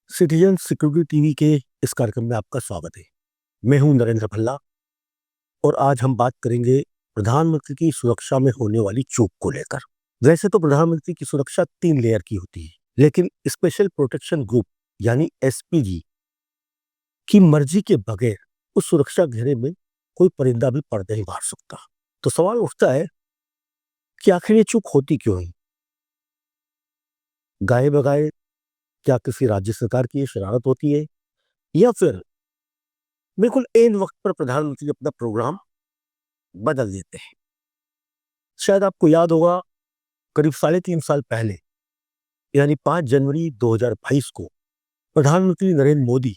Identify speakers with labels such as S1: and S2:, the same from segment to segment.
S1: Citizen security TV के इस कार्यक्रम में आपका स्वागत है। मैं हूं नरेंद्र भल्ला और आज हम बात करेंगे प्रधानमंत्री की सुरक्षा में होने वाली चूक को लेकर। वैसे तो प्रधानमंत्री की सुरक्षा 3 लेयर की होती है, लेकिन स्पेशल प्रोटेक्शन ग्रुप यानी एसपीजी की मर्जी के बगैर उस सुरक्षा घेरे में कोई परिंदा भी पर नहीं मार सकता। तो सवाल उठता है कि आखिर ये चूक होती क्यों है? गाये बगाए क्या किसी राज्य सरकार की ये शरारत होती है, या फिर बिल्कुल ऐन वक्त पर प्रधानमंत्री अपना प्रोग्राम बदल देते हैं? शायद आपको याद होगा, करीब 3.5 साल पहले यानी 5 जनवरी 2022 को प्रधानमंत्री नरेंद्र मोदी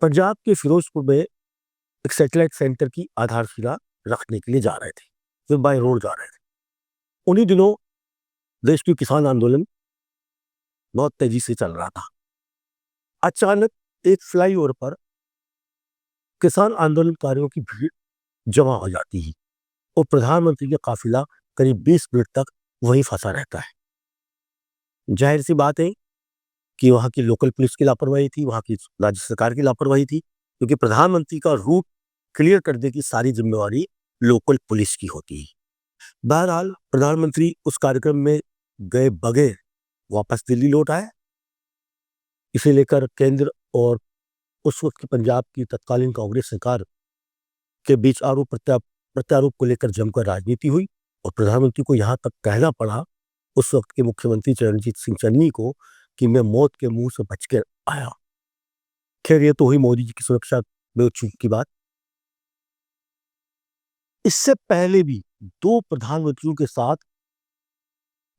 S1: पंजाब के फिरोजपुर में एक सैटेलाइट सेंटर की आधारशिला रखने के लिए जा रहे थे। वे बाय रोड जा रहे थे। उन्हीं दिनों देश की किसान आंदोलन बहुत तेजी से चल रहा था। अचानक एक फ्लाईओवर पर किसान आंदोलनकारियों की भीड़ जमा हो जाती है और प्रधानमंत्री का काफिला करीब 20 मिनट तक वहीं फंसा रहता है। जाहिर सी बात है कि वहां की लोकल पुलिस की लापरवाही थी, वहां की राज्य सरकार की लापरवाही थी, क्योंकि प्रधानमंत्री का रूट क्लियर करने की सारी जिम्मेवारी लोकल पुलिस की होती है। बहरहाल प्रधानमंत्री उस कार्यक्रम में गए बगैर वापस दिल्ली लौट आए। इसे लेकर केंद्र और उस वक्त की पंजाब की तत्कालीन कांग्रेस सरकार के बीच आरोप प्रत्यारोप को लेकर जमकर राजनीति हुई और प्रधानमंत्री को यहां तक कहना पड़ा उस वक्त के मुख्यमंत्री चरणजीत सिंह चन्नी को कि मैं मौत के मुंह से बच कर आया। खैर, ये तो हुई मोदी जी की सुरक्षा में चूक की बात। इससे पहले भी 2 प्रधानमंत्रियों के साथ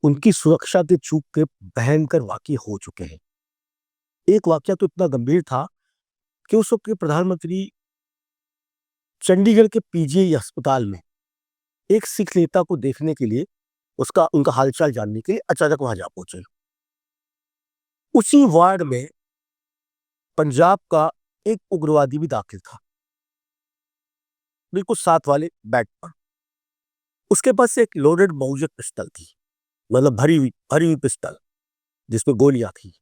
S1: उनकी सुरक्षा के चूक के भयंकर वाकये हो चुके हैं। एक वाकया तो इतना गंभीर था कि उस वक्त के प्रधानमंत्री चंडीगढ़ के पीजीआई अस्पताल में एक सिख नेता को देखने के लिए, उनका हालचाल जानने के लिए अचानक वहां जा पहुंचे। उसी वार्ड में पंजाब का एक उग्रवादी भी दाखिल था, बिल्कुल साथ वाले बेड पर। उसके पास एक लोडेड बहुजक पिस्टल थी, मतलब भरी हुई पिस्टल जिसमें गोलियां थी।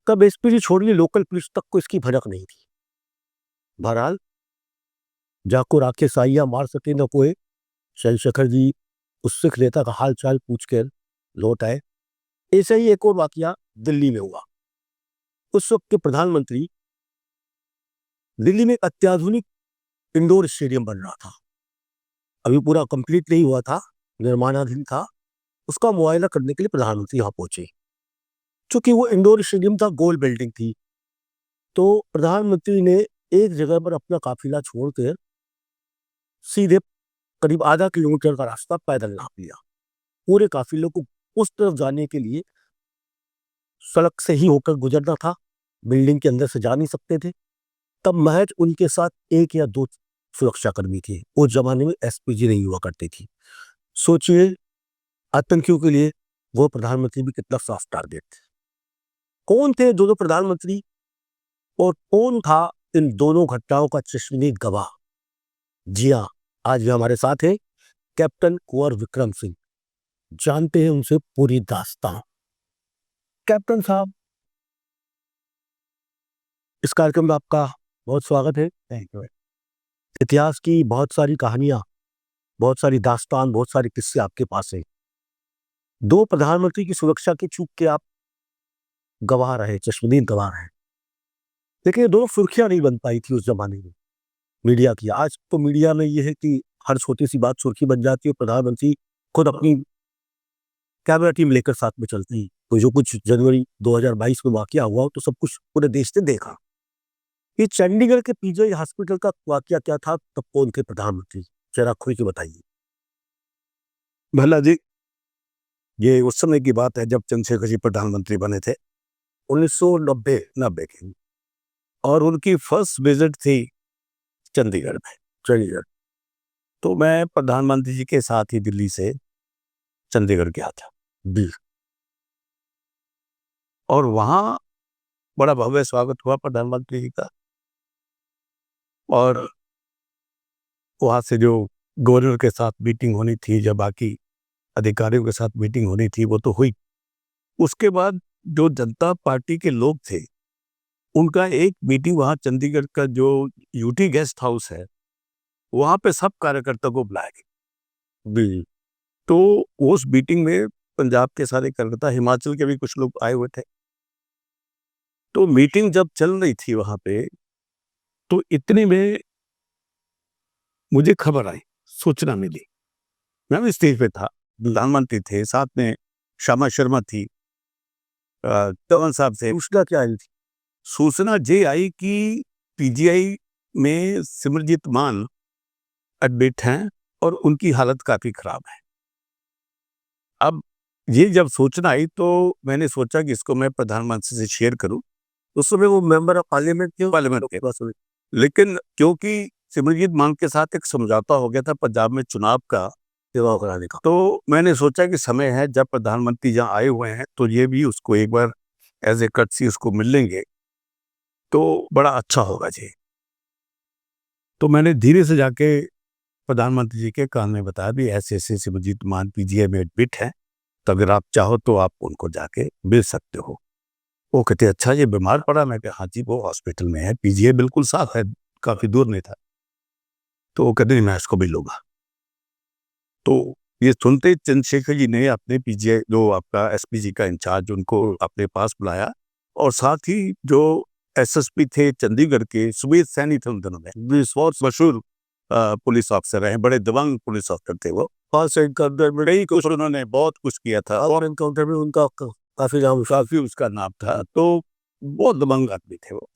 S1: कब एसपीजी छोड़नी लोकल पुलिस तक को इसकी भनक नहीं थी। बहरहाल जाको राखे साइया मार सके न कोई, चंद्रशेखर जी उस सिख नेता का हाल चाल पूछ कर लौट आए। ऐसा ही एक और वाकया दिल्ली में हुआ। उस वक्त के प्रधानमंत्री दिल्ली में एक अत्याधुनिक इंडोर स्टेडियम बन रहा था, अभी पूरा कंप्लीट नहीं हुआ था, निर्माणाधीन था। उसका मुआयना करने के लिए प्रधानमंत्री यहाँ पहुंचे। चूंकि वो इंडोर स्टेडियम था, गोल बिल्डिंग थी, तो प्रधानमंत्री ने एक जगह पर अपना काफिला छोड़कर सीधे करीब आधा किलोमीटर का रास्ता पैदल नाप लिया। पूरे काफिले को उस तरफ जाने के लिए सड़क से ही होकर गुजरना था, बिल्डिंग के अंदर से जा नहीं सकते थे। तब महज उनके साथ 1 या 2 सुरक्षाकर्मी थे। उस जमाने में एसपीजी नहीं हुआ करती थी। सोचिए आतंकियों के लिए वो प्रधानमंत्री भी कितना सॉफ्ट टारगेट थे। कौन थे दोनों प्रधानमंत्री और कौन था इन दोनों घटनाओं का चश्मदीद गवाह? जी हाँ, आज भी हमारे साथ है कैप्टन कुंवर विक्रम सिंह। जानते हैं उनसे पूरी दास्तां। कैप्टन साहब, इस कार्यक्रम में आपका बहुत स्वागत है। Thank you. इतिहास की बहुत सारी कहानियां, बहुत सारी दास्तान, बहुत सारे किस्से आपके पास है। 2 प्रधानमंत्री की सुरक्षा की चूक के आप गवाह रहे, चश्मदीद गवाह रहे। लेकिन ये दोनों सुर्खियां नहीं बन पाई थी उस जमाने में मीडिया की। आज तो मीडिया में ये है कि हर छोटी सी बात सुर्खी बन जाती है। प्रधानमंत्री खुद अपनी कैमरा टीम लेकर साथ में चलते हैं। तो जो कुछ जनवरी 2022 में वाकया हुआ तो सब कुछ पूरे देश ने देखा। ये चंडीगढ़ के पीजीआई हॉस्पिटल का वाकया क्या था, तब कौन थे प्रधानमंत्री, जरा खुल के बताइए।
S2: भला जी, ये उस समय की बात है जब चंद्रशेखर जी प्रधानमंत्री बने थे,
S1: 1990
S2: की, और उनकी फर्स्ट विजिट थी चंडीगढ़ में।
S1: चंडीगढ़
S2: तो मैं प्रधानमंत्री जी के साथ ही दिल्ली से चंडीगढ़ गया था
S1: भी।
S2: और वहाँ बड़ा भव्य स्वागत हुआ प्रधानमंत्री जी का। और वहाँ से जो गवर्नर के साथ मीटिंग होनी थी, जब बाकी अधिकारियों के साथ मीटिंग होनी थी, वो तो हुई। उसके बाद जो जनता पार्टी के लोग थे उनका एक मीटिंग वहाँ चंडीगढ़ का जो यूटी गेस्ट हाउस है वहाँ पे सब कार्यकर्ता को बुलाया गया।
S1: जी।
S2: तो उस मीटिंग में पंजाब के सारे कार्यकर्ता, हिमाचल के भी कुछ लोग आए हुए थे। तो मीटिंग जब चल रही थी वहाँ पे, तो इतने में मुझे खबर आई, सूचना मिली। मैं भी स्टेज पे था, प्रधानमंत्री थे, साथ में श्यामा शर्मा थी, तवन साहब थे।
S1: सूचना क्या आई थी?
S2: सूचना ये आई कि पीजीआई में सिमरजीत मान एडमिट हैं और उनकी हालत काफी खराब है। अब ये जब सूचना आई तो मैंने सोचा कि इसको मैं प्रधानमंत्री से शेयर करूं।
S1: उस समय वो मेंबर ऑफ पार्लियामेंट थे?
S2: पार्लियामेंट के। लेकिन क्योंकि सिमरजीत मान के साथ एक समझौता हो गया था पंजाब में चुनाव का
S1: सेवा कराने का।
S2: तो मैंने सोचा कि समय है, जब प्रधानमंत्री यहाँ आए हुए हैं तो ये भी उसको एक बार एज ए कर्टसी उसको मिल लेंगे तो बड़ा अच्छा होगा जी। तो मैंने धीरे से जाके प्रधानमंत्री जी के कान में बताया भी ऐसे ऐसे सिमरजीत मान पीजीआई में एडमिट है, तो अगर आप चाहो तो आप उनको जाके मिल सकते हो। वो कहते अच्छा ये बीमार पड़ा? मैं कहा हाँ जी वो हॉस्पिटल में है, पीजीआई बिल्कुल साफ है, काफी दूर नहीं था। तो वो कहते मैं इसको मिलूंगा। तो ये सुनते चंद्रशेखर जी ने अपने पीजीआई जो आपका एसपीजी का इंचार्ज उनको अपने पास बुलाया और साथ ही जो एसएसपी थे चंडीगढ़ के सुमेध सैनी थे, उन दिनों में बहुत मशहूर पुलिस ऑफिसर हैं, बड़े दबंग पुलिस ऑफिसर थे वो।
S1: फर्स्ट एनकाउंटर में
S2: कई कुछ उन्होंने बहुत कुछ किया था
S1: और एनकाउंटर में उनका काफी नाम
S2: काफी उसका नाम था। तो बहुत दबंग आदमी थे वो,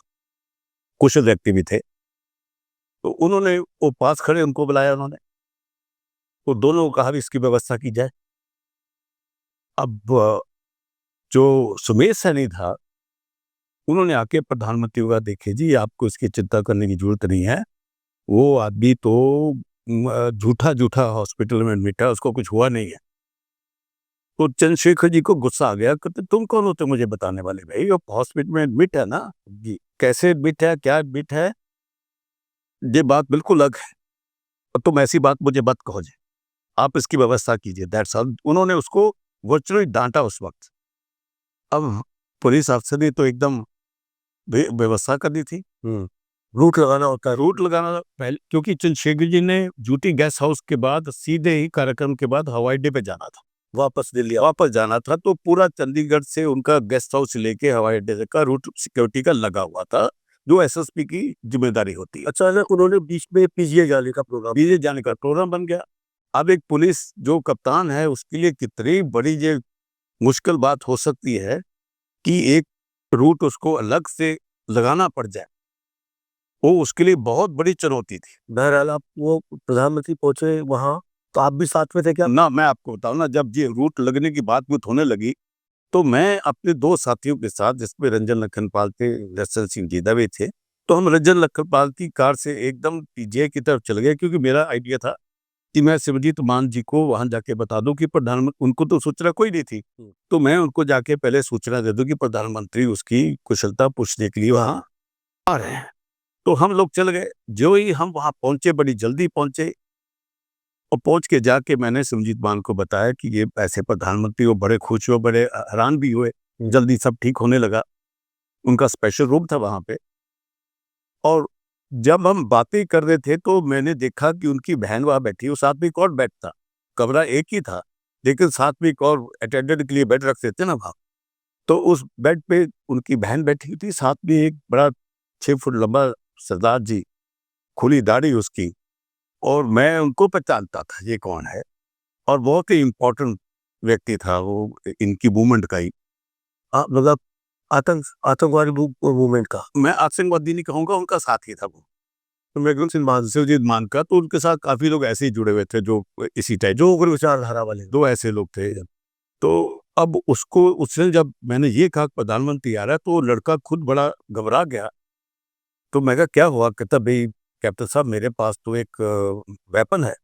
S2: कुशल व्यक्ति भी थे। तो उन्होंने वो पास खड़े उनको बुलाया उन्होंने, तो दोनों को कहा भी इसकी व्यवस्था की जाए। अब जो सुमेध सैनी था उन्होंने आके प्रधानमंत्री को कहा देखिए जी आपको इसकी चिंता करने की जरूरत नहीं है, वो आदमी तो झूठा झूठा हॉस्पिटल में एडमिट है, उसको कुछ हुआ नहीं है। तो चंद्रशेखर जी को गुस्सा आ गया, कहते तुम कौन होते मुझे बताने वाले? भाई वो हॉस्पिटल में एडमिट है ना जी, कैसे एडमिट है, क्या एडमिट है, ये बात बिल्कुल अलग है। और तुम ऐसी बात मुझे मत कहो जी, आप इसकी व्यवस्था कीजिए। That's all. उन्होंने उसको वर्चुअली डांटा उस वक्त। अब पुलिस अफसर ने तो एकदम व्यवस्था कर दी थी।
S1: रूट लगाना होता है।
S2: रूट लगाना पहले, क्योंकि चंद्रशेखर जी ने ड्यूटी गेस्ट हाउस के बाद सीधे ही कार्यक्रम के बाद हवाई अड्डे पे जाना था,
S1: वापस दिल्ली
S2: वापस जाना था। तो पूरा चंडीगढ़ से उनका गेस्ट हाउस लेके हवाई अड्डे का रूट सिक्योरिटी का लगा हुआ था, जो एसएसपी की जिम्मेदारी होती है।
S1: अचानक उन्होंने बीच में पीजीआई जाने का प्रोग्राम
S2: पीजीआई जाने का प्रोग्राम बन गया। अब एक पुलिस जो कप्तान है उसके लिए कितनी बड़ी ये मुश्किल बात हो सकती है कि एक रूट उसको अलग से लगाना पड़ जाए, वो उसके लिए बहुत बड़ी चुनौती थी।
S1: बहरहाल आप वो प्रधानमंत्री पहुंचे वहां, तो आप भी साथ में थे क्या?
S2: ना मैं आपको बताऊं ना, जब ये रूट लगने की बात होने लगी तो मैं अपने दो साथियों के साथ, जिसमें रंजन लखनपाल थे, दर्शन सिंह जीदा भी थे, तो हम रंजन लखनपाल की कार से एकदम पीजीआई की तरफ चल गए, क्योंकि मेरा आइडिया था कि मैं सिमरजीत मान जी को वहां जाके बता दूं कि प्रधानमंत्री, उनको तो सूचना कोई नहीं थी, तो मैं उनको जाके पहले सूचना दे दूं कि प्रधानमंत्री उसकी कुशलता पूछने के लिए वहां आ रहे हैं। तो हम लोग चल गए। जो ही हम वहां पहुंचे, बड़ी जल्दी पहुंचे, और पहुंच के जाके मैंने सिमरजीत मान को बताया कि ये ऐसे प्रधानमंत्री, वो बड़े खुश हुए, बड़े हैरान भी हुए, जल्दी सब ठीक होने लगा। उनका स्पेशल रूम था वहां पे। और जब हम बातें कर रहे थे तो मैंने देखा कि उनकी बहन वहां बैठी, वो साथ में एक और बेड था, कमरा एक ही था लेकिन साथ में एक और अटेंडेंट के लिए बेड रख देते ना वहां, तो उस बेड पे उनकी बहन बैठी थी, साथ में एक बड़ा 6 फुट लंबा सरदार जी, खुली दाढ़ी उसकी, और मैं उनको पहचानता था ये कौन है, और बहुत ही इम्पोर्टेंट व्यक्ति था वो इनकी मूवमेंट का ही।
S1: मतलब आतंकवादी मूवमेंट का?
S2: मैं आतंकवादी नहीं कहूँगा, उनका साथी था वो। तो मैं शिवजीत मान का, तो उनके साथ काफी लोग ऐसे ही जुड़े हुए थे जो इसी टाइप,
S1: जो उग्र विचारधारा वाले,
S2: दो ऐसे लोग थे। तो अब उसको, उसने जब मैंने ये कहा प्रधानमंत्री आ रहा है, तो लड़का खुद बड़ा घबरा गया। तो मैं कहा क्या हुआ? कहता भाई कैप्टन साहब मेरे पास तो एक वेपन है।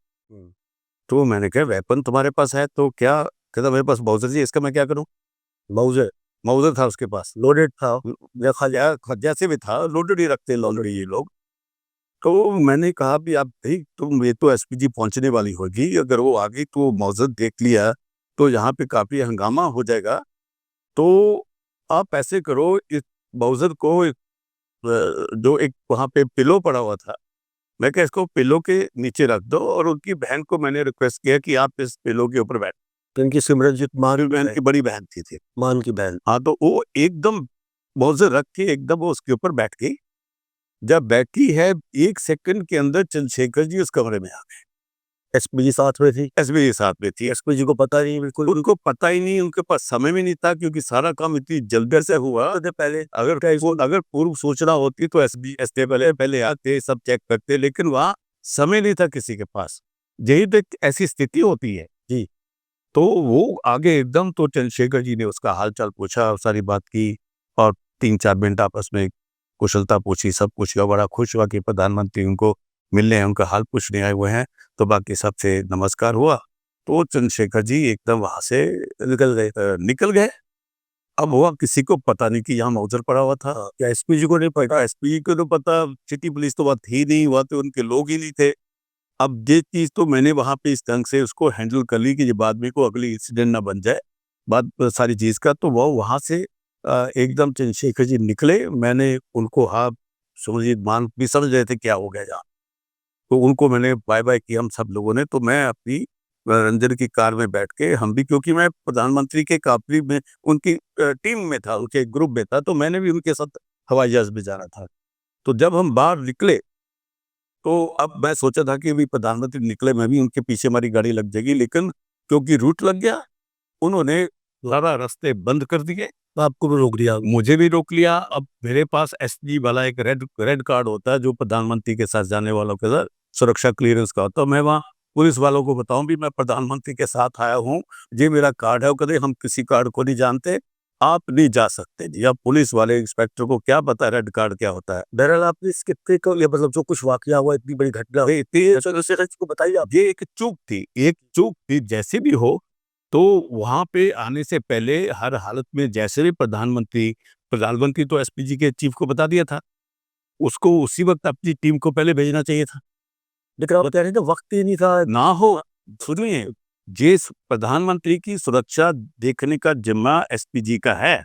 S2: तो मैंने कहा वेपन तुम्हारे पास है तो क्या? कहता मेरे पास माउजर जी, इसका मैं क्या करूं? माउजर था उसके पास,
S1: लोडेड था
S2: या जैसे भी था, लोडेड ही रखते लॉन्ड्री ये लोग। तो मैंने कहा भी आप भाई तुम, ये तो एसपीजी पहुंचने वाली होगी, अगर वो आ गई तो माउजर देख लिया तो यहाँ पे काफी हंगामा हो जाएगा, तो आप ऐसे करो, इस बाउजर को जो एक वहां पे पिलो पड़ा हुआ था, मैं कहा इसको पिलो के नीचे रख दो, और उनकी बहन को मैंने रिक्वेस्ट किया कि आप इस पिलो के ऊपर बैठ।
S1: तो इनकी सिमरनजीत मान
S2: बहन की बड़ी बहन थी।
S1: मान की बहन।
S2: हाँ, तो वो एकदम बाउजर रख के एकदम वो उसके ऊपर बैठ गई। जब बैठी है 1 सेकंड के अंदर चंद्रशेखर जी उस कमरे में आ गए।
S1: एसपीजी साथ में थी।
S2: एसपी के साथ में थी।
S1: एसपीजी को पता नहीं, बिल्कुल
S2: उनको पता ही नहीं, उनके पास समय भी नहीं था, क्योंकि सारा काम इतनी जल्दी से हुआ।
S1: पहले
S2: अगर पूर्व सूचना होती तो एसपी पहले आते, सब चेक करते, लेकिन वहाँ समय नहीं था किसी के पास। यही तो एक ऐसी स्थिति होती है
S1: जी।
S2: तो वो आगे एकदम, तो चंद्रशेखर जी ने उसका हाल चाल पूछा, सारी बात की, और 3-4 मिनट आपस में कुशलता पूछी, सब कुछ हुआ। बड़ा खुश हुआ कि प्रधानमंत्री उनको मिलने हैं, उनका हाल पूछने आए हुए हैं। तो बाकी सबसे नमस्कार हुआ, तो चंद्रशेखर जी एकदम वहां से निकल गए। अब हुआ किसी को पता नहीं कि यहाँ मौजर पड़ा हुआ था।
S1: क्या एसपीजी को नहीं पता?
S2: एसपी को तो पता, सिटी पुलिस तो बात ही नहीं, हुआ तो उनके लोग ही नहीं थे। अब ये चीज तो मैंने वहां पे इस ढंग से उसको हैंडल कर ली कि ये बाद में को अगली इंसिडेंट ना बन जाए, बात सारी चीज का। तो वो वहां से एकदम चंद्रशेखर जी निकले। मैंने उनको, हाँ समझिए, मान भी समझ रहे थे क्या हो गया यहाँ, तो उनको मैंने बाय बाय किया हम सब लोगों ने। तो मैं अपनी रंजन की कार में बैठ के, हम भी, क्योंकि मैं प्रधानमंत्री के काफिले में उनकी टीम में था, उनके ग्रुप में था, तो मैंने भी उनके साथ हवाई जहाज में जाना था। तो जब हम बाहर निकले, तो अब मैं सोचा था कि भी प्रधानमंत्री निकले, मैं भी उनके पीछे हमारी गाड़ी लग जाएगी, लेकिन क्योंकि रूट लग गया, उन्होंने सारा रास्ते बंद कर दिए।
S1: तो आपको भी रोक दिया?
S2: मुझे भी रोक लिया। अब मेरे पास एसपी वाला एक रेड कार्ड होता है, जो प्रधानमंत्री के साथ जाने वालों के साथ सुरक्षा क्लियरेंस का होता है। मैं वहाँ पुलिस वालों को बताऊं भी मैं प्रधानमंत्री के साथ आया हूँ, ये मेरा कार्ड है। वो कहते हम किसी कार्ड को नहीं जानते, आप नहीं जा सकते जी। अब पुलिस वाले इंस्पेक्टर को क्या पता रेड कार्ड क्या होता है।
S1: बहरहाल आपने इस कितने को, ये मतलब जो कुछ वाकया हुआ, इतनी बड़ी घटना हुई, को बताइए आप।
S2: ये एक चूक थी, जैसे भी हो। तो वहां पे आने से पहले हर हालत में, जैसे भी प्रधानमंत्री तो एसपीजी के चीफ को बता दिया था, उसको उसी वक्त अपनी टीम को पहले भेजना चाहिए था।
S1: लेकिन आप कह रहे थे वक्त ही नहीं था।
S2: ना हो, सुनिए, जिस प्रधानमंत्री की सुरक्षा देखने का जिम्मा एसपीजी का है,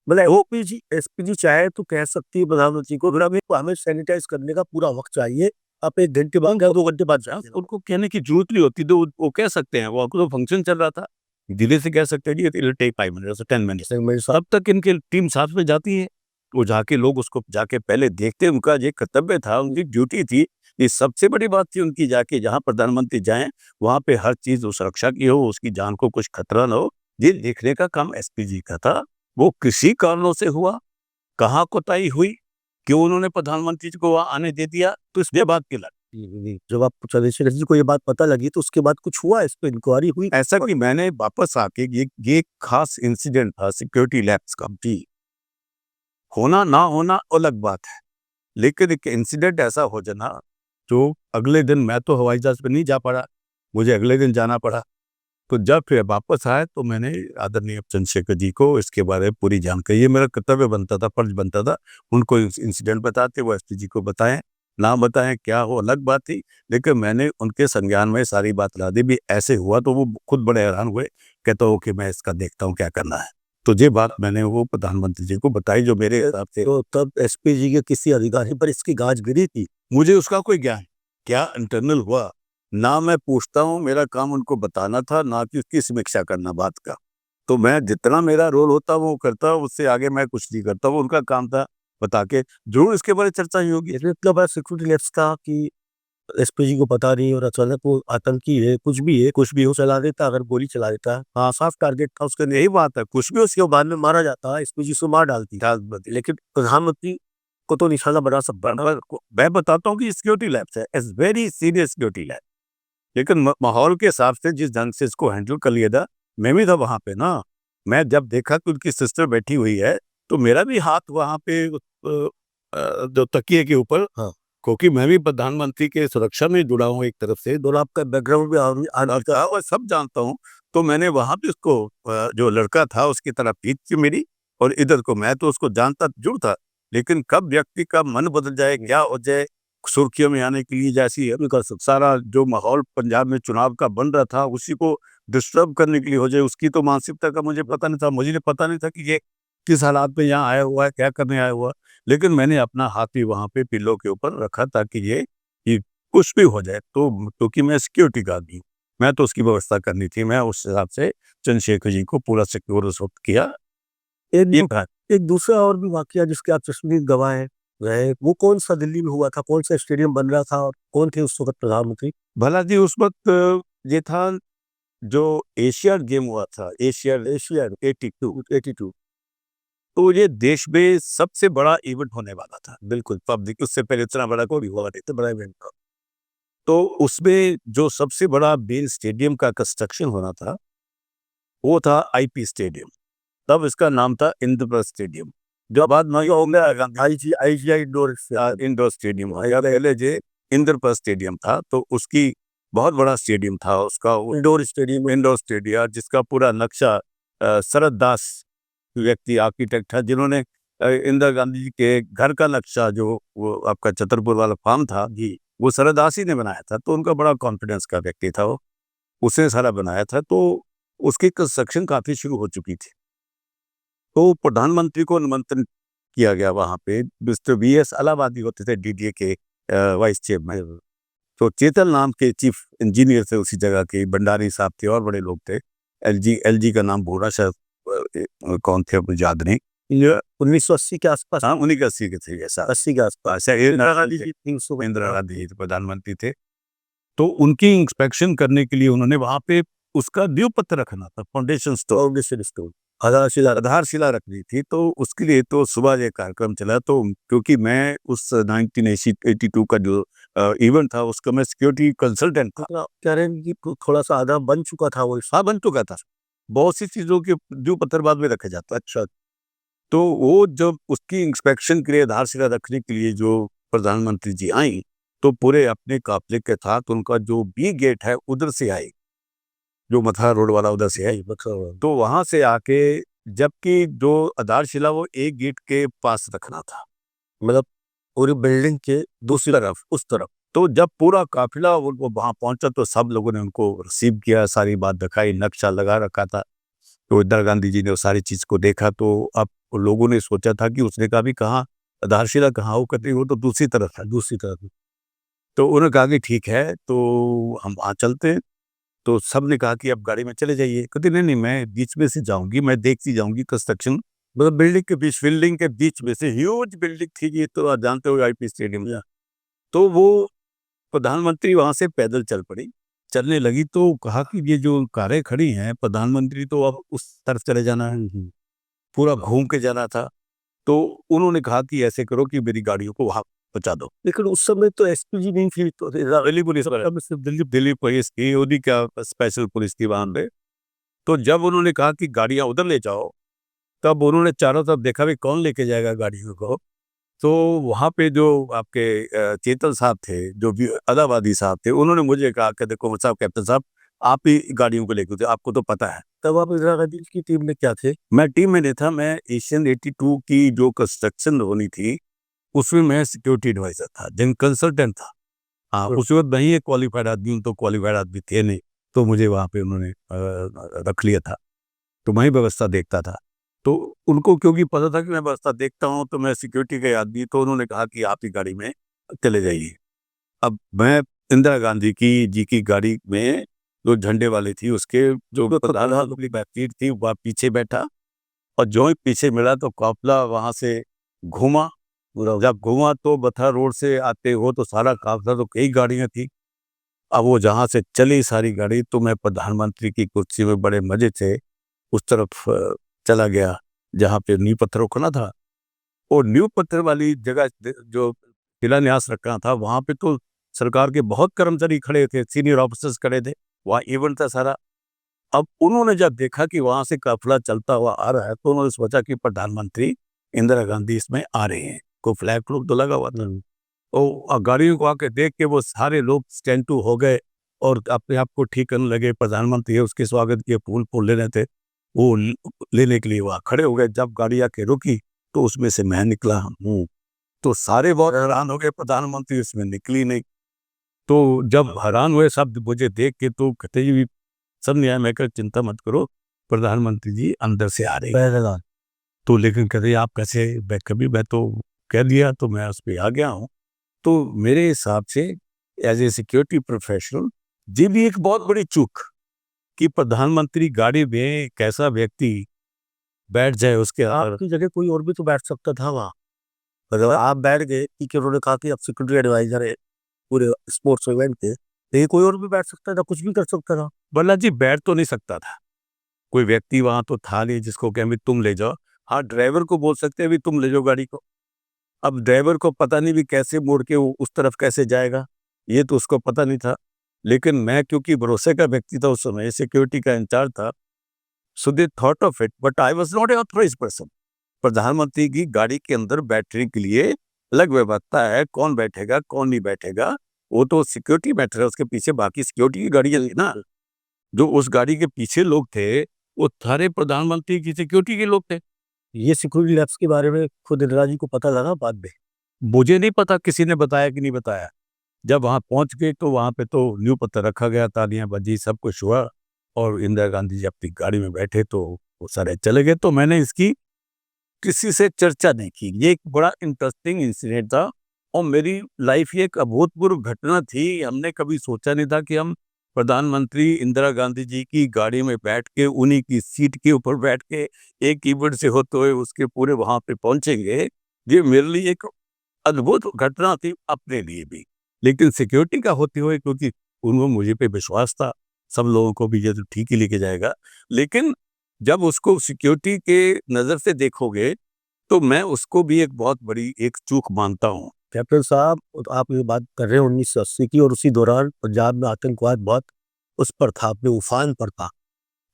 S1: मतलब ओपीजी एसपीजी चाहे तो कह सकती है प्रधानमंत्री को, हमें सैनिटाइज करने का पूरा वक्त चाहिए, आप 1 घंटे बाद या 2 घंटे बाद जाए।
S2: उनको कहने की जरूरत नहीं होती, तो वो कह सकते हैं। वो तो फंक्शन चल रहा था, धीरे से कह सकते हैं जी, इट टेक 5 मिनट्स 10 मिनट्स। अब तक इनकी टीम साथ में जाती है, वो जाके लोग उसको जाके पहले देखते हैं। उनका ये कर्तव्य था, उनकी ड्यूटी थी। ये सबसे बड़ी बात थी उनकी, जाके जहाँ प्रधानमंत्री जाएं वहां पे हर चीज सुरक्षा की हो, उसकी जान को कुछ खतरा ना हो, ये देखने का काम एसपीजी का था। वो किसी कारणों से हुआ, कहाँ कोताही हुई, क्यों उन्होंने प्रधानमंत्री को वहां आने दे दिया, तो इसलिए बात की लग।
S1: जब आप चंद्रशेखर जी को ये बात पता लगी, तो उसके बाद कुछ हुआ, इस पर इंक्वायरी हुई?
S2: ऐसा कि मैंने वापस आके, ये खास इंसिडेंट था सिक्योरिटी लैब्स का जी। होना ना होना अलग बात है, लेकिन एक इंसिडेंट ऐसा हो जाना, जो अगले दिन मैं तो हवाई जहाज पे नहीं जा पड़ा, मुझे अगले दिन जाना पड़ा। तो जब फिर वापस आए, तो मैंने आदरणीय चंद्रशेखर जी को इसके बारे में पूरी जानकारी, ये मेरा कर्तव्य बनता था, फर्ज बनता था, उनको इंसिडेंट बताते, वो एसपी जी को बताएं, ना बताएं क्या हो अलग बात थी, लेकिन मैंने उनके संज्ञान में सारी बात ला दी भी ऐसे हुआ। तो वो खुद बड़े हैरान हुए, कहता हो कि मैं इसका देखता हूँ क्या करना है। तो ये बात मैंने वो प्रधानमंत्री जी को बताई, जो मेरे हिसाब से।
S1: तो तब एसपीजी के किसी अधिकारी पर इसकी गाज गिरी थी?
S2: मुझे उसका कोई ज्ञान, क्या इंटरनल हुआ ना मैं पूछता हूँ, मेरा काम उनको बताना था, ना कि उसकी समीक्षा करना बात का। तो मैं जितना मेरा रोल होता वो करता, उससे आगे मैं कुछ नहीं करता। वो उनका काम था बता के, जरूर इसके बारे में चर्चा ही होगी।
S1: इसमें इतना बड़ा सिक्योरिटी लैप्स का कि एसपीजी को पता नहीं, और अचानक वो आतंकी है, कुछ भी हो चला देता, अगर गोली चला देता। हाँ, साफ टारगेट था उसका।
S2: यही बात है, कुछ भी
S1: उसके बाद में मारा जाता, एसपीजी को मार डालती, लेकिन प्रधानमंत्री को तो निशाना बना सकता।
S2: मैं बताता हूँ कि सिक्योरिटी लैब्स है, it's very serious security lab, लेकिन माहौल के हिसाब से जिस ढंग से इसको हैंडल कर लिया था, मैं भी था वहां पे ना। मैं जब देखा कि उनकी सिस्टर बैठी हुई है, तो मेरा भी हाथ वहां पे जो तकिए के ऊपर,
S1: हाँ,
S2: क्योंकि मैं भी प्रधानमंत्री के सुरक्षा में जुड़ा हूँ एक तरफ से,
S1: दोनों आपका बैकग्राउंड भी
S2: और सब जानता हूँ। तो मैंने वहां पे उसको, जो लड़का था उसकी तरफ पीठ थी मेरी, और इधर को मैं तो उसको जानता जरूर था, लेकिन कब व्यक्ति का मन बदल जाए, क्या हो जाए, सुर्खियों में आने के लिए, जैसी सारा जो माहौल पंजाब में चुनाव का बन रहा था, उसी को डिस्टर्ब करने के लिए हो जाए, उसकी तो मानसिकता का मुझे पता नहीं था। मुझे पता नहीं था कि ये किस हालात में यहाँ आया हुआ है, क्या करने आया हुआ है। लेकिन मैंने अपना हाथ भी वहाँ पे पिल्लो के ऊपर रखा ताकि ये कुछ भी हो जाए तो क्योंकि मैं सिक्योरिटी गार्ड भी हूँ, मैं तो उसकी व्यवस्था करनी थी। मैं उस हिसाब से चंद्रशेखर जी को पूरा सिक्योर उस वक़्त किया।
S1: एक
S2: ये
S1: दू
S2: था
S1: एक दूसरा और भी वाक़या जिसके आप चश्मदीद गवाह रहे, वो कौन-सा दिल्ली में हुआ था? कौन-सा स्टेडियम बन रहा था और कौन थे उस वक़्त प्रधानमंत्री?
S2: भला जी उस वक़्त ये था जो एशियाड गेम हुआ था, एशियाड
S1: एशियाड
S2: 82
S1: 82
S2: तो ये देश में सबसे बड़ा इवेंट होने वाला था। बिल्कुल, पब्लिक उससे पहले इतना बड़ा कोई हुआ नहीं था, बड़ा इवेंट था। तो उसमें जो सबसे बड़ा मेन स्टेडियम का कंस्ट्रक्शन होना था, वो था आईपी स्टेडियम। तब इसका नाम था इंद्रप्रस्थ स्टेडियम। जो बाद में हो गया Gandhi
S1: IGI indoor
S2: indoor stadium हो गया। पहले जे इंद्रप्रस्थ स्टेडियम था, तो उसकी बहुत बड़ा स्टेडियम था उसका
S1: इंडोर स्टेडियम
S2: इंडोर स्टेडियम जिसका पूरा नक्शा शरद दास व्यक्ति आर्किटेक्ट था जिन्होंने इंदिरा गांधी जी के घर का नक्शा जो वो आपका छतरपुर वाला फार्म था जी वो शरद दास ही ने बनाया था। तो उनका बड़ा कॉन्फिडेंस का व्यक्ति था वो, उसने सारा बनाया था। तो उसकी कंस्ट्रक्शन काफी शुरू हो चुकी थी। तो प्रधानमंत्री को निमंत्रण किया गया वहां पे। मिस्टर वीएस इलाहाबादी होते थे डीडीए के वाइस चेयरमैन। तो चेतन नाम के चीफ इंजीनियर थे उसी जगह के, भंडारी साहब थे और बड़े लोग थे। एलजी का नाम भूरा शायद कौन थे मुझे याद नहीं।
S1: ये 1980 के आसपास,
S2: हाँ, उन्हीं के 80 के थे ऐसा।
S1: 80 के आसपास
S2: इंदिरा गांधी
S1: जी थी उस वक़्त।
S2: इंदिरा गांधी जी प्रधानमंत्री थे। तो उनकी इंस्पेक्शन करने के लिए उन्होंने वहां पे उसका नींव पत्थर रखना था, फाउंडेशन स्टोन,
S1: फाउंडेशन स्टोन, आधारशिला
S2: रखनी थी। तो उसके लिए तो सुबह ये कार्यक्रम चला। तो क्योंकि मैं उस 1982 का जो इवेंट था उसका मैं सिक्योरिटी कंसल्टेंट था।
S1: मतलब कह रहे हैं कि थोड़ा-सा आधा बन चुका था वो।
S2: हाँ, बन चुका था। बहुत सी चीजों के नींव पत्थर बाद में रखे जाते हैं। अच्छा, तो वो जब उसकी इंस्पेक्शन के लिए आधारशिला रखने के लिए जो प्रधानमंत्री जी आई, तो पूरे अपने काफिले के साथ उनका जो बी गेट है उधर से आई, जो मथुरा रोड वाला उधर से आई। तो वहां से आके, जबकि जो आधारशिला वो एक गेट के पास रखना था,
S1: मतलब पूरी बिल्डिंग के दूसरी तरफ, उस तरफ।
S2: तो जब पूरा काफिला वो वहां पहुंचा तो सब लोगों ने उनको रिसीव किया, सारी बात दिखाई, नक्शा लगा रखा था। तो इंदिरा गांधी जी ने वो सारी चीज को देखा। तो अब लोगों ने सोचा था कि उसने कहा भी कहाँ आधारशिला कहाँ, वो कहते वो तो दूसरी तरफ है, दूसरी तरफ। तो उन्होंने कहा कि ठीक है, तो हम वहाँ चलते हैं। तो सब ने कहा कि अब गाड़ी में चले जाइए। कहते नहीं नहीं, मैं बीच में से जाऊंगी, मैं देखती जाऊंगी कंस्ट्रक्शन। मतलब बिल्डिंग के बीच में से ह्यूज बिल्डिंग थी, ये तो आप जानते हो आईपी स्टेडियम। तो वो प्रधानमंत्री वहां से पैदल चल पड़ी, चलने लगी। तो कहा कि ये जो कारें खड़ी हैं, प्रधानमंत्री तो अब उस तरफ चले जाना है, पूरा घूम के जाना था। तो उन्होंने कहा कि ऐसे करो कि मेरी गाड़ियों को वहां पहुंचा दो।
S1: लेकिन उस समय तो एसपीजी नहीं थी, तो
S2: दिल्ली पुलिस दिल्ली पुलिस की, उन्हीं क्या स्पेशल पुलिस थी वहां पे। तो जब उन्होंने कहा कि गाड़ियां उधर ले जाओ, तब उन्होंने चारों तरफ देखा भी कौन लेके जाएगा गाड़ियों को। तो वहां पे जो आपके चेतन साहब थे, जो भी इलाहाबादी साहब थे, उन्होंने मुझे कहा कि देखो साहब, कैप्टन साहब, आप ही गाड़ियों को लेके, आपको तो पता है।
S1: तब आप इंदिरा गांधी की टीम में क्या थे?
S2: मैं टीम में नहीं था, मैं एशियन 82 की जो कंस्ट्रक्शन होनी थी उसमें मैं सिक्योरिटी एडवाइजर था, जिन कंसल्टेंट था। हाँ, उस वक्त नहीं है क्वालिफाइड आदमी, तो क्वालिफाइड आदमी थे नहीं। तो मुझे वहां पे उन्होंने रख लिया था, तो मैं ही व्यवस्था देखता था। तो उनको क्योंकि पता था कि मैं व्यवस्था देखता हूँ, तो मैं सिक्योरिटी का आदमी, तो उन्होंने कहा कि आप ही गाड़ी में चले जाइए। अब मैं इंदिरा गांधी जी की गाड़ी में, जो झंडे वाली थी, उसके जो प्रधानमंत्री सीट थी, वह पीछे बैठा। और जो ही पीछे मिला तो काफिला वहां से घूमा। जब घूमा तो मथुरा रोड से आते हो तो सारा काफिला, तो कई गाड़ियां थी। अब वो जहां से चली सारी गाड़ी, तो मैं प्रधानमंत्री की कुर्सी में बड़े मजे से उस तरफ चला गया जहाँ पे नींव पत्थर रखना था। और नींव पत्थर वाली जगह जो शिलान्यास रखना था, वहां पे तो सरकार के बहुत कर्मचारी खड़े थे, सीनियर ऑफिसर्स खड़े थे, वहाँ इवेंट था सारा। अब उन्होंने जब देखा कि वहां से काफिला चलता हुआ आ रहा है, तो उन्होंने सोचा कि प्रधानमंत्री इंदिरा गांधी इसमें आ रहे हैं, को फ्लैग फ्लूग तो लगा हुआ था। तो गाड़ियों को आके देख के वो सारे लोग स्टैंड टू हो गए और अपने आप को ठीक करने लगे। प्रधानमंत्री है उसके स्वागत के फूल लेने थे, वो लेने के लिए वहाँ खड़े हो गए। जब गाड़ी आके रुकी तो उसमें से मैं निकला हूँ। तो सारे बहुत हैरान हो गए, प्रधानमंत्री उसमें निकली नहीं। तो जब हैरान हुए सब मुझे देख के, तो कहते जी सब नहीं आया। मैं कहा चिंता मत करो, प्रधानमंत्री जी अंदर से आ रहे हैं। तो लेकिन कहते आप कैसे, मैं कभी, मैं तो कह दिया तो मैं उस पे आ गया हूँ। तो मेरे हिसाब से एज ए सिक्योरिटी प्रोफेशनल ये भी एक बहुत बड़ी चूक कि प्रधानमंत्री गाड़ी में एक ऐसा व्यक्ति बैठ जाए उसके अंदर।
S1: आपकी जगह कोई और भी तो बैठ सकता था वहाँ। अगर आप बैठ गए, ठीक है, उन्होंने कहा कि आप सिक्योरिटी एडवाइजर है पूरे स्पोर्ट्स इवेंट के, लेकिन कोई और भी बैठ सकता था, कुछ भी कर सकता था।
S2: बल्ला जी बैठ तो नहीं सकता था, कोई व्यक्ति वहां तो था नहीं जिसको कहें भी तुम ले जाओ। हाँ, ड्राइवर को बोल सकते हैं भी तुम ले जाओ गाड़ी को। अब ड्राइवर को पता नहीं भी कैसे मोड़ के वो उस तरफ कैसे जाएगा, ये तो उसको पता नहीं था। लेकिन मैं क्योंकि भरोसे का व्यक्ति था, उस समय सिक्योरिटी का इंचार्ज था, so they thought of it, but I was not a authorised person. प्रधानमंत्री की गाड़ी के अंदर बैठने के लिए अलग व्यवस्था है, कौन बैठेगा कौन नहीं बैठेगा वो तो सिक्योरिटी मैटर है। उसके पीछे बाकी सिक्योरिटी की गाड़ियां थी ना, जो उस गाड़ी के पीछे लोग थे वो सारे प्रधानमंत्री की सिक्योरिटी के लोग थे।
S1: ये सिक्योरिटी लैब्स के बारे में खुद इंदिरा जी को पता लगा बाद में?
S2: मुझे नहीं पता किसी ने बताया कि नहीं बताया। जब वहां पहुंच गए तो वहां पे तो न्यू पत्थर रखा गया, तालियां बजी, सब कुछ हुआ और इंदिरा गांधी जी अपनी गाड़ी में बैठे तो वो सारे चले गए। तो मैंने इसकी किसी से चर्चा नहीं की। ये एक बड़ा इंटरेस्टिंग इंसिडेंट था और मेरी लाइफ ये एक अभूतपूर्व घटना थी। हमने कभी सोचा नहीं था कि हम प्रधानमंत्री इंदिरा गांधी जी की गाड़ी में बैठ के उन्हीं की सीट के ऊपर बैठ के एक इवेंट से होते हुए उसके पूरे वहां पे पहुंचेंगे। ये मेरे लिए एक अद्भुत घटना थी अपने लिए भी, लेकिन सिक्योरिटी का होते हुए क्योंकि उनको मुझे पे विश्वास था, सब लोगों को भी ये तो ठीक ही लेके जाएगा। लेकिन जब उसको सिक्योरिटी के नज़र से देखोगे तो मैं उसको भी एक बहुत बड़ी एक चूक मानता हूँ।
S1: कैप्टन साहब, तो आप ये बात कर रहे हैं 1980 की, और उसी दौरान पंजाब में आतंकवाद बहुत उस पर था, अपने उफान पर था।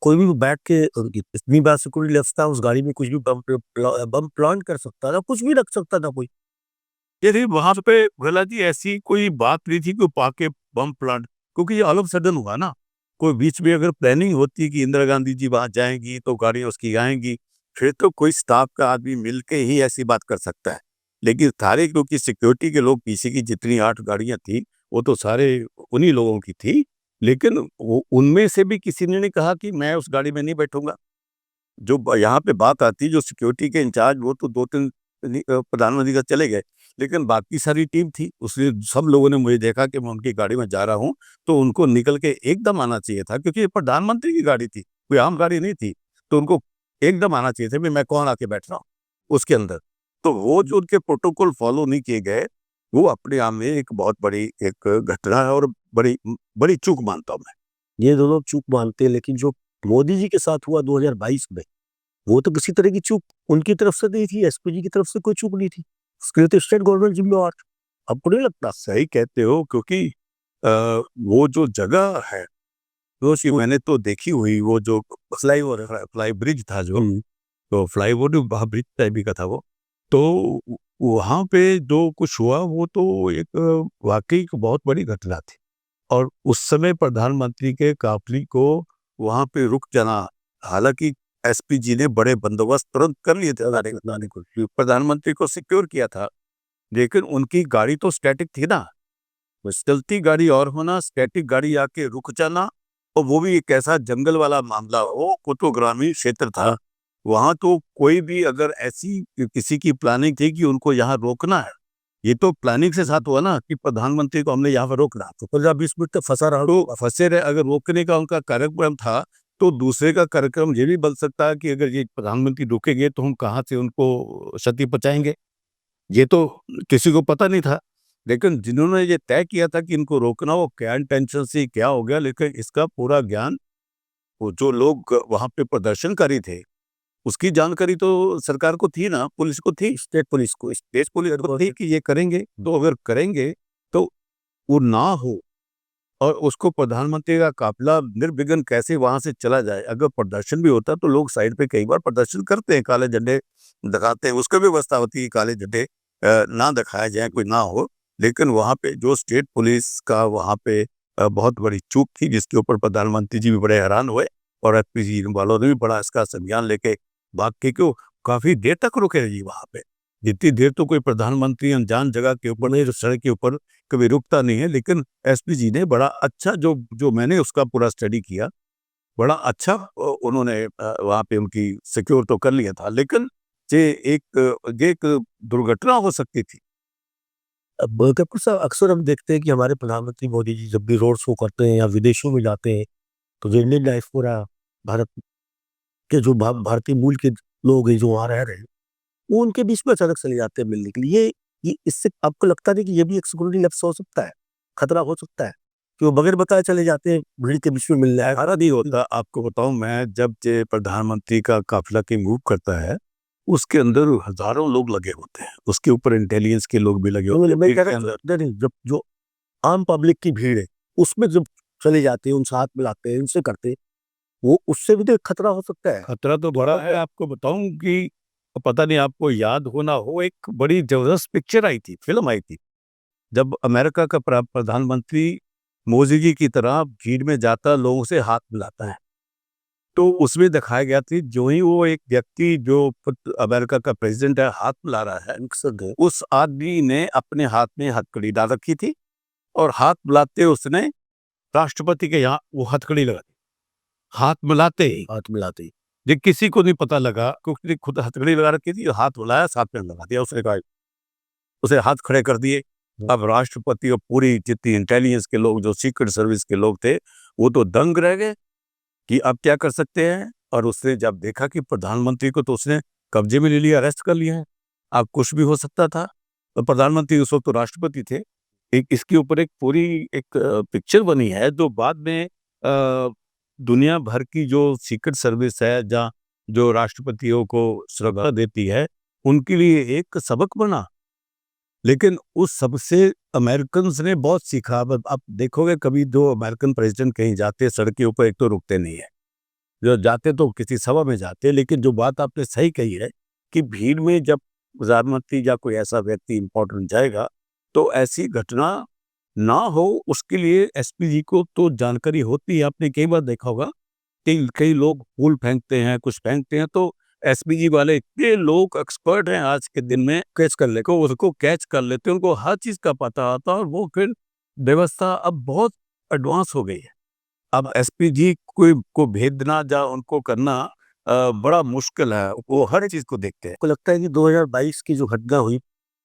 S1: कोई भी बैठ के इतनी बार सिक्योरिटी लैब्स था, उस गाड़ी में कुछ भी बम प्लांट कर सकता था, कुछ भी रख सकता था कोई।
S2: यदि वहां पे भला जी ऐसी कोई बात नहीं थी कि पाके बम प्लांट, क्योंकि ये ऑल ऑफ सडन हुआ ना। कोई बीच में अगर प्लानिंग होती कि इंदिरा गांधी जी वहां जाएंगी तो गाड़ियां उसकी आएंगी, फिर तो कोई स्टाफ का आदमी मिलके ही ऐसी बात कर सकता है। लेकिन सारे क्योंकि सिक्योरिटी के लोग पीछे की जितनी 8 गाड़ियां थी वो तो सारे उन्हीं लोगों की थी। लेकिन वो उनमें से भी किसी ने नहीं कहा कि मैं उस गाड़ी में नहीं बैठूंगा। जो यहाँ पे बात आती जो सिक्योरिटी के इंचार्ज वो तो 2-3 प्रधानमंत्री का चले गए, लेकिन बाकी सारी टीम थी। उसने सब लोगों ने मुझे देखा कि मैं उनकी गाड़ी में जा रहा हूँ, तो उनको निकल के एकदम आना चाहिए था क्योंकि ये प्रधानमंत्री की गाड़ी थी, कोई आम गाड़ी नहीं थी। तो उनको एकदम आना चाहिए था भी मैं कौन आके बैठ रहा हूँ उसके अंदर। तो वो जो उनके प्रोटोकॉल फॉलो नहीं किए गए, वो अपने आप में एक बहुत बड़ी एक घटना है और बड़ी बड़ी चूक मानता हूँ मैं।
S1: ये दोनों चूक मानते हैं, लेकिन जो मोदी जी के साथ हुआ 2022 में, वो तो किसी तरह की चूक उनकी तरफ से नहीं थी, एसपीजी की तरफ से कोई चूक नहीं थी। उसके लिए तो स्टेट गवर्नमेंट जिम्मेवार थी। आपको नहीं लगता?
S2: सही कहते हो क्योंकि वो जो जगह है वो मैंने तो देखी हुई, वो जो फ्लाई ब्रिज था जो, तो फ्लाई ओवर ब्रिज टाइप का था वो। तो वहाँ पे जो कुछ हुआ वो तो एक वाकई एक बहुत बड़ी घटना थी। और उस समय प्रधानमंत्री के काफिले को वहाँ पे रुक जाना, हालांकि एसपी जी ने बड़े बंदोबस्त तुरंत कर लिए थे, प्रधानमंत्री को सिक्योर किया था। लेकिन उनकी गाड़ी तो स्टैटिक थी ना, चलती गाड़ी और होना, स्टैटिक गाड़ी आके रुक जाना, और वो भी एक ऐसा जंगल वाला मामला हो, वो तो ग्रामीण क्षेत्र था। वहां तो कोई भी अगर ऐसी किसी की प्लानिंग थी कि उनको यहाँ रोकना है, ये तो प्लानिंग से साथ हुआ ना कि प्रधानमंत्री को हमने यहाँ पर रोकना, तो 15-20 मिनट तक फंसा रहा, तो फंसे रहे। अगर रोकने का उनका कार्यक्रम था तो दूसरे का कार्यक्रम ये भी बन सकता है कि अगर ये प्रधानमंत्री रुकेंगे तो हम कहाँ से उनको क्षति पहुंचाएंगे, ये तो किसी को पता नहीं था। लेकिन जिन्होंने ये तय किया था कि इनको रोकना, वो क्या इंटेंशन से क्या हो गया, लेकिन इसका पूरा ज्ञान वो जो लोग वहां पे प्रदर्शनकारी थे उसकी जानकारी तो सरकार को थी ना, पुलिस को थी, स्टेट पुलिस को थी कि ये करेंगे। तो अगर करेंगे तो वो ना हो और उसको प्रधानमंत्री का काफिला निर्विघ्न कैसे वहां से चला जाए। अगर प्रदर्शन भी होता तो लोग साइड पे कई बार प्रदर्शन करते हैं, काले झंडे दिखाते हैं, उसका भी व्यवस्था होती है काले झंडे ना दिखाया जाए, कोई ना हो। लेकिन वहां पे जो स्टेट पुलिस का वहां पे बहुत बड़ी चूक थी, जिसके ऊपर प्रधानमंत्री जी भी बड़े हैरान हुए और एसपीजी वालों ने भी बड़ा इसका संज्ञान लेके भाग के क्यों काफी देर तक रुके जी वहां पे। जितनी देर तो कोई प्रधानमंत्री अनजान जगह के ऊपर नहीं, सड़क के ऊपर कभी रुकता नहीं है। लेकिन एसपीजी ने बड़ा अच्छा जो जो मैंने उसका पूरा स्टडी किया, बड़ा अच्छा उन्होंने वहां पे उनकी सिक्योर तो कर लिया था। लेकिन ये एक दुर्घटना हो सकती थी।
S1: अब कपूर साहब, अक्सर हम देखते हैं कि हमारे प्रधानमंत्री मोदी जी जब भी रोड शो करते हैं या विदेशों में जाते हैं, तो जो इंडियन डायस्पोरा, भारत के जो भारतीय मूल के लोग हैं जो वहाँ रह रहे हैं, वो उनके बीच में अचानक चले जाते हैं मिलने के लिए। ये इससे आपको लगता नहीं कि ये भी एक सिक्योरिटी लैप्स हो सकता है, खतरा हो सकता है कि वो बगैर बताए चले जाते हैं, भीड़ के बीच में मिल जाए?
S2: हमारा नहीं होता। आपको बताऊं, मैं जब ये प्रधानमंत्री का काफिला की मूव करता है, उसके अंदर हजारों लोग लगे होते हैं, उसके ऊपर इंटेलिजेंस के लोग भी लगे होते हैं
S1: मैं
S2: भीड़
S1: कह
S2: के
S1: रहा
S2: अंदर।
S1: नहीं, जब जो आम पब्लिक की भीड़ है उसमें जब चले जाते हैं, उनसे हाथ मिलाते हैं, उनसे करते हैं, वो उससे भी तो एक खतरा हो सकता है।
S2: खतरा तो बड़ा है। आपको बताऊं कि पता नहीं आपको याद हो ना हो, एक बड़ी जबरदस्त पिक्चर आई थी, फिल्म आई थी, जब अमेरिका का प्रधानमंत्री मोदी जी की तरह भीड़ में जाता, लोगों से हाथ मिलाता है, तो उसमें दिखाया गया थी जो ही वो एक व्यक्ति जो अमेरिका का प्रेसिडेंट है हाथ मिला रहा है, उस आदमी ने अपने हाथ में हथकड़ी डाल रखी थी और हाथ मिलाते उसने राष्ट्रपति के यहाँ वो हथकड़ी लगा दी। हाथ मिलाते ही ये किसी को नहीं पता लगा, क्योंकि खुद हथकड़ी लगा रखी थी, हाथ मिलाया, साथ में लगा दिया, उसने कहा, उसे हाथ खड़े कर दिए। अब राष्ट्रपति और पूरी जितनी इंटेलिजेंस के लोग, जो सीक्रेट सर्विस के लोग थे, वो तो दंग रह गए कि अब क्या कर सकते हैं। और उसने जब देखा कि प्रधानमंत्री को तो उसने कब्जे में ले लिया, अरेस्ट कर लिया है, अब कुछ भी हो सकता था। तो प्रधानमंत्री उस वक्त तो राष्ट्रपति थे। एक इसके ऊपर एक पूरी एक पिक्चर बनी है, जो बाद में दुनिया भर की जो सीक्रेट सर्विस है, जहाँ जो राष्ट्रपतियों को सुरक्षा देती है, उनके लिए एक सबक बना। लेकिन उस सबसे अमेरिकन्स ने बहुत सीखा। अब आप देखोगे, कभी जो अमेरिकन प्रेसिडेंट कहीं जाते हैं, सड़क के ऊपर एक तो रुकते नहीं है, जो जाते तो किसी सभा में जाते हैं। लेकिन जो बात आपने सही कही है कि भीड़ में जब प्रधानमंत्री या कोई ऐसा व्यक्ति इंपॉर्टेंट जाएगा, तो ऐसी घटना ना हो, उसके लिए एसपीजी को तो जानकारी होती है। आपने कई बार देखा होगा कि कई लोग फूल फेंकते हैं, कुछ फेंकते हैं, तो एसपीजी वाले इतने लोग एक्सपर्ट हैं आज के दिन में, उसको कैच कर लेते हैं, उनको हर चीज का पता आता है, और वो फिर व्यवस्था अब बहुत एडवांस हो गई है। अब एसपीजी को भेजना या उनको करना बड़ा मुश्किल है, वो हर चीज को देखते हैं।
S1: आपको लगता है कि 2022 की जो घटना हुई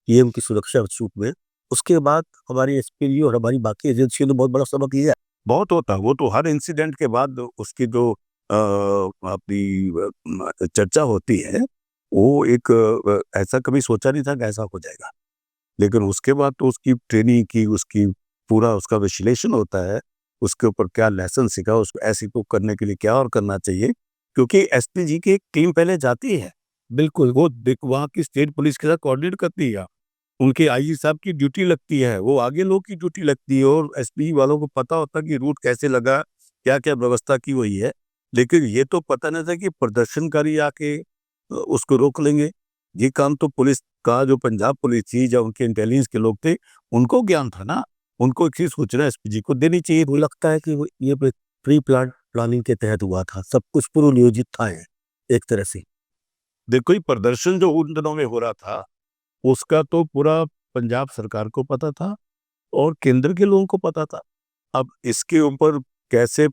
S1: पीएम की सुरक्षा सूट में, उसके बाद हमारी एसपीजी और हमारी बाकी एजेंसियों ने बहुत बड़ा सबक लिया?
S2: बहुत होता है, वो तो हर इंसिडेंट के बाद उसकी जो अपनी चर्चा होती है, वो एक ऐसा कभी सोचा नहीं था कि ऐसा हो जाएगा। लेकिन उसके बाद तो उसकी ट्रेनिंग की, उसकी पूरा उसका विश्लेषण होता है, उसके ऊपर क्या लेसन सीखा, उसको ऐसी को करने के लिए क्या और करना चाहिए, क्योंकि एसपीजी की एक टीम पहले जाती है। बिल्कुल, वो वहाँ की स्टेट पुलिस के साथ कोऑर्डिनेट करती है, उनके आईजी साहब की ड्यूटी लगती है, वो आगे लोग की ड्यूटी लगती है, और एसपी वालों को पता होता है कि रूट कैसे लगा, क्या-क्या व्यवस्था की हुई है। लेकिन ये तो पता नहीं था कि प्रदर्शनकारी आके उसको रोक लेंगे। ये काम तो पुलिस का, जो पंजाब पुलिस थी या उनके इंटेलिजेंस के लोग थे, उनको ज्ञान था ना, उनको एक चीज सूचना एसपीजी को देनी चाहिए
S1: वो
S2: थी।
S1: लगता है कि वो ये प्री प्लानिंग के तहत हुआ था, सब कुछ पूर्व नियोजित था ये, एक तरह से।
S2: देखो, ये प्रदर्शन जो उन दिनों में हो रहा था, उसका तो पूरा पंजाब सरकार को पता था और केंद्र के लोगों को पता था। अब इसके ऊपर कैसे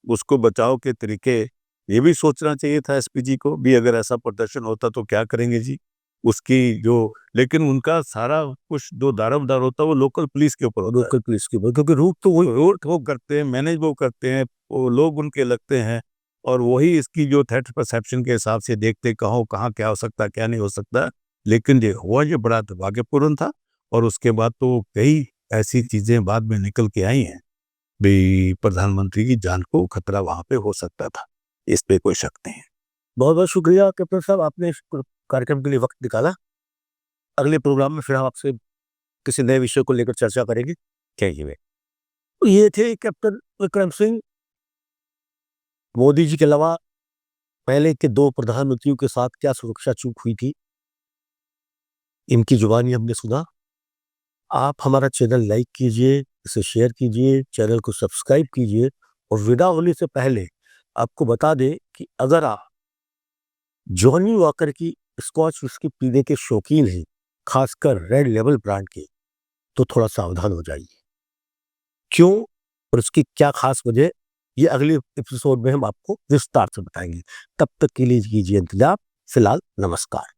S2: उसको बचाव के तरीके, ये भी सोचना चाहिए था एसपीजी को भी, अगर ऐसा प्रदर्शन होता तो क्या करेंगे जी? उसकी जो, लेकिन उनका सारा कुछ जो दारोमदार होता है वो लोकल पुलिस के ऊपर होता है।
S1: लोकल पुलिस की, क्योंकि रूट तो वही
S2: रूट वो करते हैं, मैनेज वो करते हैं, वो लोग उनके लगते हैं, और वही इसकी जो थ्रेट परसेप्शन के हिसाब से देखते कहाँ कहाँ क्या हो सकता है, क्या नहीं हो सकता। लेकिन ये हुआ, ये बड़ा दुर्भाग्यपूर्ण था। और उसके बाद तो कई ऐसी चीजें बाद में निकल के आई हैं भी, प्रधानमंत्री की जान को खतरा वहां पे हो सकता था, इस पे कोई शक नहीं है।
S1: बहुत बहुत शुक्रिया कैप्टन साहब, आपने इस कार्यक्रम के लिए वक्त निकाला। अगले प्रोग्राम में फिर हम आपसे किसी नए विषय को लेकर चर्चा करेंगे।
S2: चाहिए।
S1: तो ये थे कैप्टन विक्रम सिंह। मोदी जी के अलावा पहले के दो प्रधानमंत्रियों के साथ क्या सुरक्षा चूक हुई थी, इनकी जुबानी हमने सुना। आप हमारा चैनल लाइक कीजिए, इसे शेयर कीजिए, चैनल को सब्सक्राइब कीजिए, और विदा होने से पहले आपको बता दें कि अगर आप जॉनी वॉकर की स्कॉच विस्की पीने के शौकीन हैं, खासकर रेड लेबल ब्रांड के, तो थोड़ा सावधान हो जाइए। क्यों और उसकी क्या खास वजह, ये अगले एपिसोड में हम आपको विस्तार से बताएंगे। तब तक के लिए कीजिए इंतजार। फिलहाल नमस्कार।